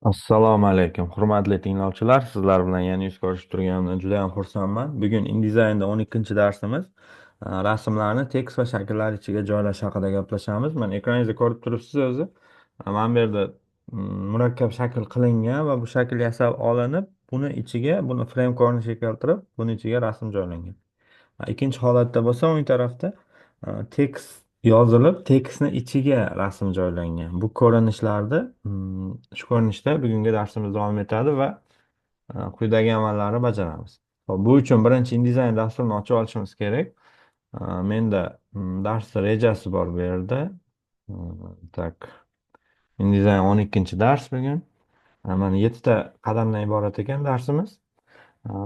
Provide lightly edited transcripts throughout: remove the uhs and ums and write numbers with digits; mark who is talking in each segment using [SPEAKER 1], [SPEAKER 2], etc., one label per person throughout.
[SPEAKER 1] Assalomu alaykum, hurmatli tinglovchilar. Sizlar bilan yana yuz ko'rishib turganimdan juda ham xursandman. Bugun InDesign'da 12 darsimiz. Rasmlarni tekst va shakllar ichiga joylash haqida gaplashamiz. Mana ekrangizda ko'rib turibsiz o'zi. Mana bu yerda murakkab shakl qilingan va bu shakl yasab olinib, buni frame ko'rinishiga keltirib, buni ichiga rasm joylangan. Ikkinchi holatda bo'lsa, o'ng tarafda tekst yozilib, tekstni ichiga rasm joylangan. Bu ko'rinishlarda, shu ko'rinishda bugungi darsimiz davom etadi va quyidagi amallarni bajaramiz. Hop, bu uchun birinchi InDesign dasturini ochib olishimiz kerak. Menda darsni rejasi bor bu yerda. Tak, InDesign 12 dars bugun. Mana 7 ta qadamdan iborat ekan darsimiz.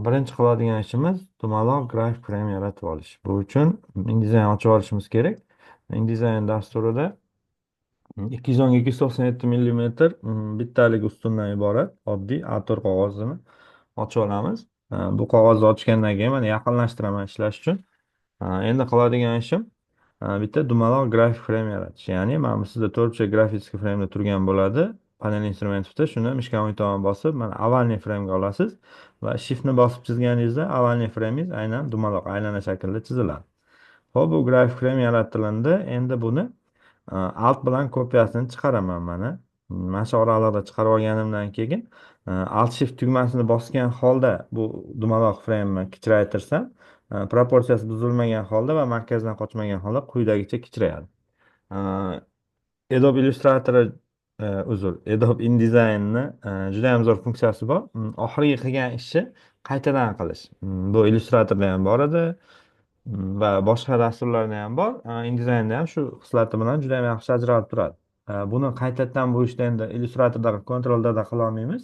[SPEAKER 1] Birinchi qiladigan ishimiz dumaloq grafik frame yaratib olish. Bu uchun InDesign ochib olishimiz kerak. InDesign dasturida 210-297 millimetr bittalik ustundan iborat oddiy A4 qog'ozini ochib olamiz. Bu qog'ozni ochgandan keyin mana yaqinlashtiraman ishlash uchun. Endi qiladigan ishim bitta dumaloq grafik frame yaratish. Ya'ni mana bu sizda to'rtburchak grafический frame turgan bo'ladi. Panel instrumentida shuni mishka o'ng tomon bosib, mana avvalniy frame ga olasiz va shiftni bosib chizganingizda avvalniy framingiz aynan dumaloq aylana shaklda chiziladi. Xo'p, bu grafik frame yaratilindi. Endi buni alt bilan kopiyasini chiqaraman mana. Mana shu oralig'ida chiqarib olganimdan keyin alt shift tugmasini bosgan holda bu dumaloq frame'ni kichraytirsam, proporsiyasi buzilmagan holda va markazdan qochmagan holda quyidagicha kichrayadi. Adobe Illustrator, Adobe InDesign'ni juda ham zo'r funksiyasi bor. Oxirgi qilgan ishi qaytadan qilish. Bu Illustratorda ham bor edi va boshqa dasturlarda ham bor. InDesign'da ham shu xislati bilan juda ham yaxshi ajralib turadi. Buni qaytadan bu ishni endi Illustratorda Ctrl D da qila olmaymiz.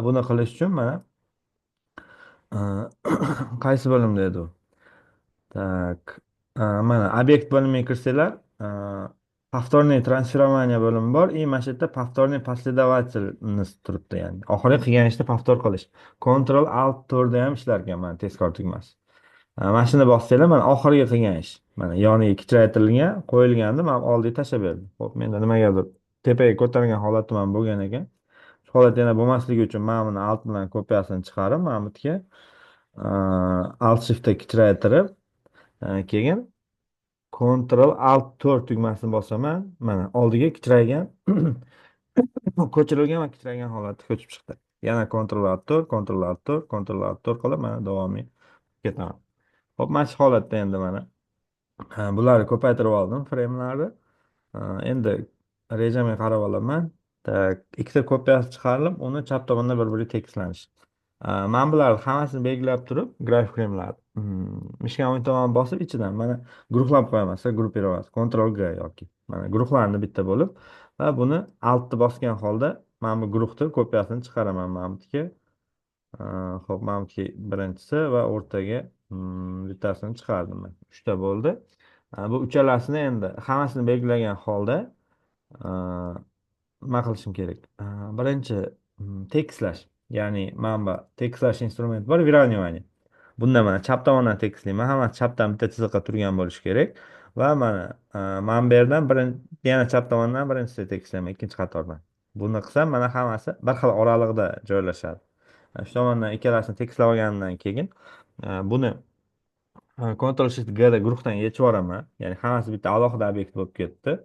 [SPEAKER 1] Buni qilish uchun mana qaysi bo'limda edi u? Так, mana obyekt bo'limiga kirsanglar, повторное transformация bo'limi bor. Mana shu yerda повторный последовательность turibdi, ya'ni oxirgi qilgan ishni повтор qilish. Ctrl Alt 4 da ham ishlar ekan, mana tezkor tugmasi. Mana shuni bossanglar, mana oxirgi qilgan ish. Mana yoniga kichraytirilgan, qo'yilgandi, men oldiga tashlab berdim. Xo'p, menda nimagadir tepaga ko'targan holatim ham bo'lgan ekan. Shu holat yana bo'lmasligi uchun men buni alt bilan kopiyasini chiqarib, mana bu yerga alt shift da kichraytirib, keyin Ctrl Alt 4 tugmasini bosaman. Mana oldiga kichragan, ko'chirilgan va kichragan holatda ko'chib chiqdi. Yana Ctrl Alt 4, Ctrl Alt 4, Ctrl Alt 4 qilib mana davomiy ketaman. Hop, mana shu holatda endi mana bularni ko'paytirib oldim frame'larni. Endi rejamga qarab olaman. Tak, ikkita kopiyasi chiqarilib, uni chap tomonda bir-biriga tekislanish. Men bularni hammasini belgilab turib, grafik frame'lar mishka o'ng tomon bosib ichidan mana guruhlab qo'yaman, gruppировать, Ctrl G yoki mana guruhlarni bitta bo'lib va buni altni bosgan holda mana bu guruhni kopiyasini chiqaraman mana bu yerga. Xo'p, mana bu birinchisi va o'rtaga bittasini chiqardim men. 3 ta bo'ldi. Bu uchalasini endi hammasini belgilagan holda nima qilishim kerak? Birinchi tekstlash. Ya'ni mana tekstlash instrumenti bor, выравнивание. Bunda mana chap tomondan tekstlayman. Hammasi chapdan bitta chiziqqa turgan bo'lishi kerak. Va mana bu yerdan yana chap tomondan birinchisi tekstlayman, ikkinchi qatordan. Buni qilsam mana hammasi bir xil oralig'da joylashadi. Shu tomondan ikkalasini tekstlab olganimdan keyin buni Ctrl Shift G da guruhdan yechib yuboraman. Ya'ni hammasi bitta alohida obyekt bo'lib ketdi.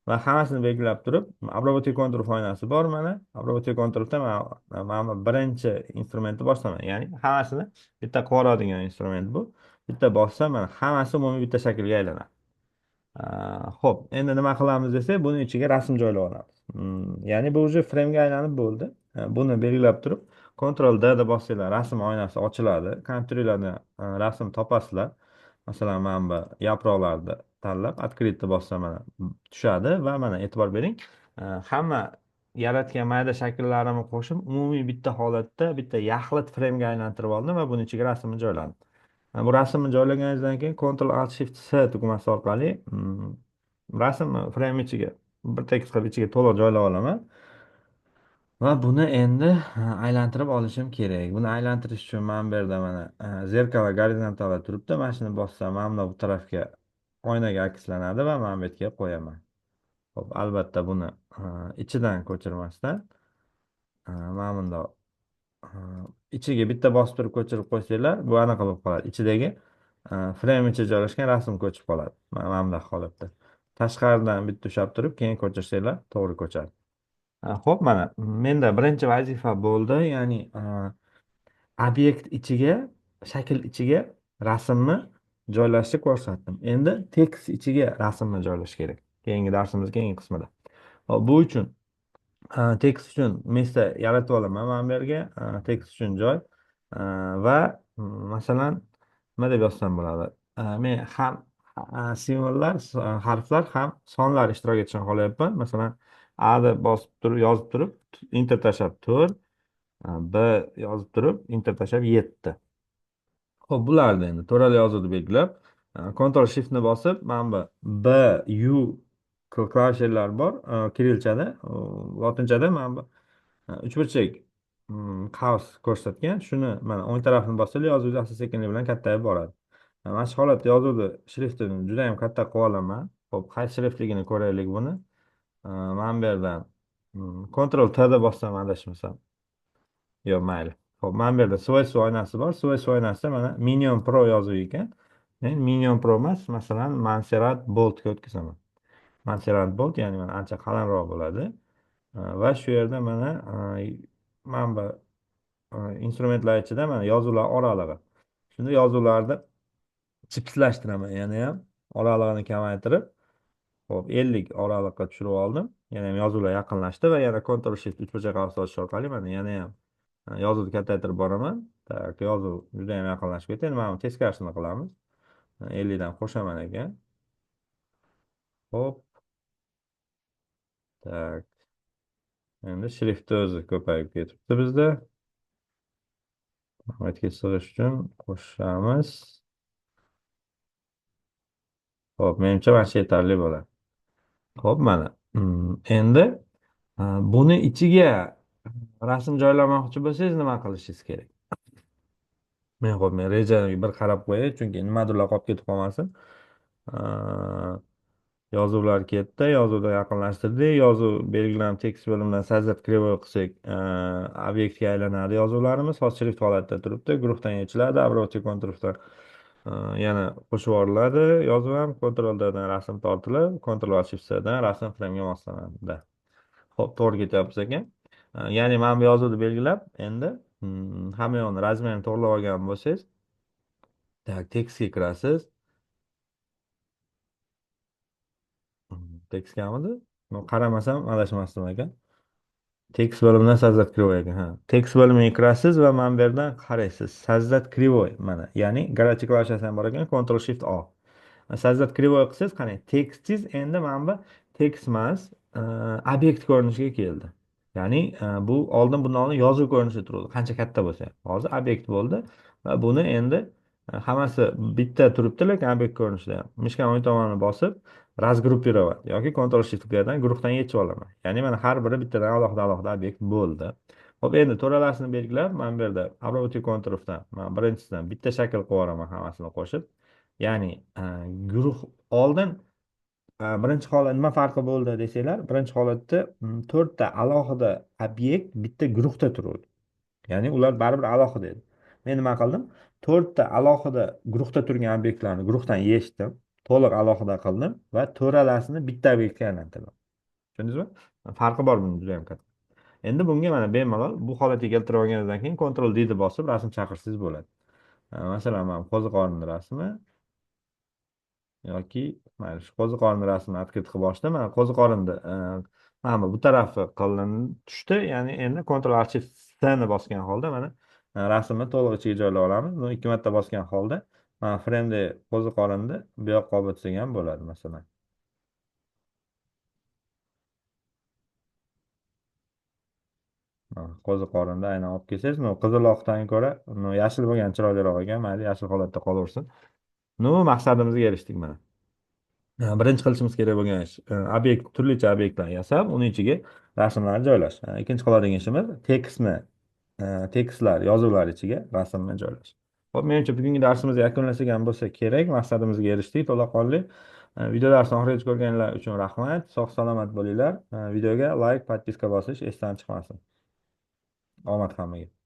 [SPEAKER 1] Va hammasini belgilab turib, обработать kontur foynasi bor mana. Обработать konturda mana birinchi instrumentni bosaman. Ya'ni hammasini bitta qilib yuboradigan instrument bu. Bitta bossam mana hammasi umumiy bitta shaklga aylanadi. Xo'p, endi nima qilamiz desak, buni ichiga rasm joylab olamiz. Ya'ni bu уже frame ga aylanib bo'ldi. Buni belgilab turib, Ctrl D da bossanglar, rasm oynasi ochiladi. Kompyuterlardan rasm topasizlar. Masalan, mana bu yaproqlarni tanlab, открыть bossam mana tushadi va mana e'tibor bering. Hamma yaratgan mayda shakllarimni qo'shib, umumiy bitta holatda, bitta yaxlit frame ga aylantirib oldim va buni ichiga rasmni joyladim. Bu rasmni joylaganingizdan keyin Ctrl Alt Shift S tugmasi orqali rasmni frame ichiga bir tekis qilib ichiga to'liq joylab olaman. Va buni endi aylantirib olishim kerak. Buni aylantirish uchun mana bu yerda mana zerkalo gorizontal turibdi. Mana shuni bossam, mana bu tarafga oynaga akslanadi va mana bu yerga qo'yaman. Xo'p, albatta buni ichidan ko'chirmasdan mana bundoq ichiga bitta bosib turib ko'chirib qo'ysanglar, bu anaqa bo'lib qoladi. Ichidagi frame ichida joylashgan rasm ko'chib qoladi. Mana bunday holatda. Tashqaridan bitta ushlab turib, keyin ko'chirsanglar, to'g'ri ko'chadi. Xo'p, mana menda birinchi vazifa bo'ldi, ya'ni obyekt ichiga, shakl ichiga rasmni joylashni ko'rsatdim. Endi tekst ichiga rasmni joylash kerak. Keyingi darsimizning keyingi qismida. Hop, bu uchun tekst uchun mesta yaratib olaman mana bu yerga. Tekst uchun joy. Va masalan nima deb yozsam bo'ladi? Men ham simvollar, harflar ham sonlar ishtirok etishini xohlayapman. Masalan, A deb bosib turib, yozib turib, enter tashlab 4, B yozib turib, enter tashlab 7. Xo'p, bularni endi to'rali yozuvni belgilab, Ctrl Shiftni bosib, mana bu B, U klavishalar bor, kirilchada, lotinchada mana bu uchburchak qavs ko'rsatgan. Shuni mana o'ng tarafini bossanglar, yozuv asta-sekinlik bilan kattayib boradi. Mana shu holatda yozuvni shriftini juda ham katta qilib olaman. Xo'p, qaysi shriftligini ko'raylik buni. Mana bu yerdan Ctrl T da bossam adashmasam. Yo'q, mayli. Xo'p, mana bu yerda svойство oynasi bor. Svойство oynasida mana Minion Pro yozuv ekan. Men Minion Pro emas, masalan, Montserrat Boldga o'tkazaman. Montserrat Bold, ya'ni mana ancha qalinroq bo'ladi. Va shu yerda mana bu instrumentlar ichida mana yozuvlar oralig'i. Shunda yozuvlarni chipslashtiraman yana ham. Oralig'ini kamaytirib, xo'p, 50 oraliqqa tushirib oldim. Yana ham yozuvlar yaqinlashdi va yana Ctrl Shift uchburchak qarsini bosish orqali mana yana ham yozuvni kattaytirib boraman. Tak, yozuv juda ham yaqinlashib ketdi. Endi mana teskarisini qilamiz. 50 dan qo'shaman ekan. Hop. Tak. Endi shriftni o'zi ko'payib ketibdi bizda. Formatga sig'ish uchun qo'shamiz. Hop, menimcha mana shu yetarli bo'ladi. Hop, mana. Endi buni ichiga rasm joylamoqchi bo'lsangiz nima qilishingiz kerak? Men rejaga bir qarab qo'yay, chunki nimadirlar qolib ketib qolmasin. Yozuvlar ketdi, yozuvda yaqinlashtirdik. Yozuv belgilanib tekst bo'limidan sozdать кривой qilsak, obyektga aylanadi yozuvlarimiz. Hozir shrift holatida turibdi. Guruhdan yechiladi, обработка konturdan yana qo'shib yuboriladi. Yozuv ham Ctrl D dan rasm tortilib, Ctrl Alt Shift C dan rasm framega moslanadi. Xo'p, to'g'ri ketyapmiz ekan. Ya'ni mana bu yozuvni belgilab, endi hamma yoqni razmerini to'g'rilab olgan bo'lsangiz, tak, tekstga kirasiz. Tekst kamidi? Qaramasam adashmasdim ekan. Tekst bo'limidan sozdать кривой ekan. Ha. Tekst bo'limiga kirasiz va mana bu yerdan qaraysiz. Sozdать кривой mana. Ya'ni garachik klavishasi ham bor ekan. Ctrl Shift O. Sozdать кривой qilsangiz, qarang, tekstingiz endi mana bu tekst emas, obyekt ko'rinishiga keldi. Ya'ni bu bundan oldin yozuv ko'rinishida turadi. Qancha katta bo'lsa ham. Hozir obyekt bo'ldi va buni endi hammasi bitta turibdi, lekin obyekt ko'rinishida ham. Mishkan o'ng tomonini bosib, razgruppировать yoki Ctrl Shift dan guruhdan yechib olaman. Ya'ni mana har biri bittadan alohida obyekt bo'ldi. Xo'p, endi to'ralasini belgilab, mana bu yerda обработка konturdan, mana birinchisidan bitta shakl qilib yuboraman hammasini qo'shib. Ya'ni guruh oldin birinchi holat nima farqi bo'ldi desanglar, birinchi holatda 4 ta alohida obyekt bitta guruhda turadi. Ya'ni ular baribir alohida edi. Men nima qildim? 4 ta alohida guruhda turgan obyektlarni guruhdan yechdim, to'liq alohida qildim va to'ralasini bitta obyektga aylantirdim. Tushundingizmi? Farqi bor buning juda ham katta. Endi bunga mana bemalol bu holatga keltirib olganingizdan keyin Ctrl D deb bosib rasm chaqirsangiz bo'ladi. Masalan, mana qo'ziqorin rasmi yoki mayli shu qo'ziqorin rasmini открыт qilib ochdim. Mana qo'ziqorinni mana bu tarafi qilindi tushdi. Ya'ni endi Ctrl Alt Shift C ni bosgan holda mana rasmni to'liq ichiga joylab olamiz. Buni 2 marta bosgan holda mana frame qo'ziqorinni bu yoqqa olib o'tsak ham bo'ladi masalan. Qo'ziqorinni aynan olib kelsangiz, qizil oqdan ko'ra yashil bo'lgan chiroyliroq ekan. Mayli, yashil holatda qolaversin. Maqsadimizga erishdik mana. Birinchi qilishimiz kerak bo'lgan ish obyekt, turlicha obyektlar yasab, uning ichiga rasmlarni joylash. Ikkinchi qiladigan ishimiz tekstlar, yozuvlar ichiga rasmni joylash. Xo'p, menimcha bugungi darsimizni yakunlasak bo'lsa kerak. Maqsadimizga erishdik to'laqonli. Video darsini oxirigacha ko'rganlar uchun rahmat. Sog' salomat bo'linglar. Videoga like, podpiska bosish esdan chiqmasin. Omad hammaga.